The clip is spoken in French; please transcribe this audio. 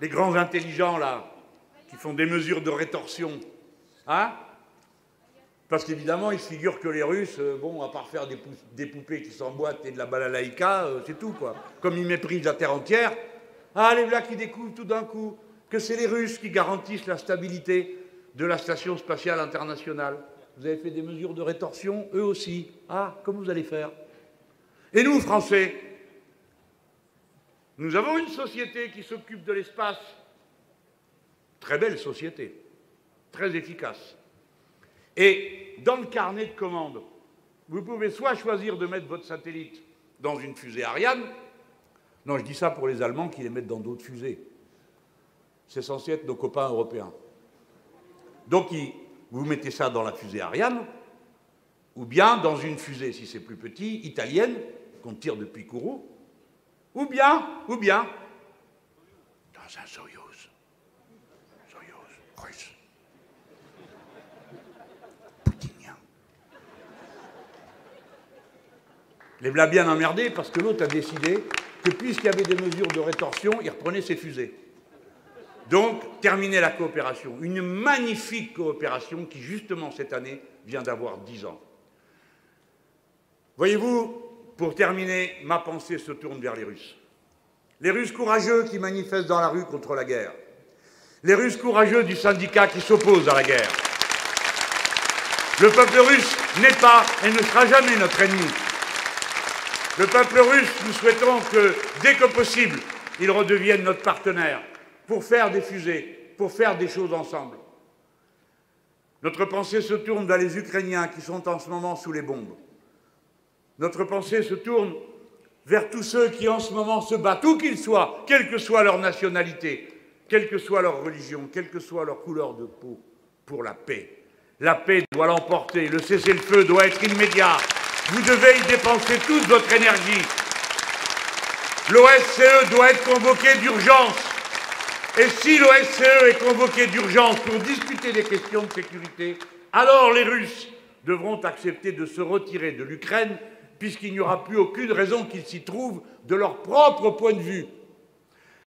les grands intelligents, là, qui font des mesures de rétorsion. Hein? Parce qu'évidemment, il se figure que les Russes, bon, à part faire des poupées qui s'emboîtent et de la balalaïka, c'est tout, quoi. Comme ils méprisent la terre entière, ah, les voilà qui découvrent tout d'un coup que c'est les Russes qui garantissent la stabilité de la Station spatiale internationale. Vous avez fait des mesures de rétorsion, eux aussi. Ah, comment vous allez faire? Et nous, Français, nous avons une société qui s'occupe de l'espace. Très belle société, très efficace. Et dans le carnet de commandes, vous pouvez soit choisir de mettre votre satellite dans une fusée Ariane. Non, je dis ça pour les Allemands qui les mettent dans d'autres fusées. C'est censé être nos copains européens. Donc, vous mettez ça dans la fusée Ariane, ou bien dans une fusée, si c'est plus petit, italienne, qu'on tire depuis Kourou, ou bien, dans un Soyouz russe. Poutinien. Les voilà bien emmerdés parce que l'autre a décidé que puisqu'il y avait des mesures de rétorsion, il reprenait ses fusées. Donc, terminer la coopération. Une magnifique coopération qui, justement, cette année, vient d'avoir 10 ans. Voyez-vous, pour terminer, ma pensée se tourne vers les Russes. Les Russes courageux qui manifestent dans la rue contre la guerre. Les Russes courageux du syndicat qui s'opposent à la guerre. Le peuple russe n'est pas et ne sera jamais notre ennemi. Le peuple russe, nous souhaitons que, dès que possible, il redevienne notre partenaire pour faire des fusées, pour faire des choses ensemble. Notre pensée se tourne vers les Ukrainiens qui sont en ce moment sous les bombes. Notre pensée se tourne vers tous ceux qui en ce moment se battent, où qu'ils soient, quelle que soit leur nationalité, quelle que soit leur religion, quelle que soit leur couleur de peau, pour la paix. La paix doit l'emporter, le cessez-le-feu doit être immédiat. Vous devez y dépenser toute votre énergie. L'OSCE doit être convoqué d'urgence. Et si l'OSCE est convoqué d'urgence pour discuter des questions de sécurité, alors les Russes devront accepter de se retirer de l'Ukraine puisqu'il n'y aura plus aucune raison qu'ils s'y trouvent de leur propre point de vue.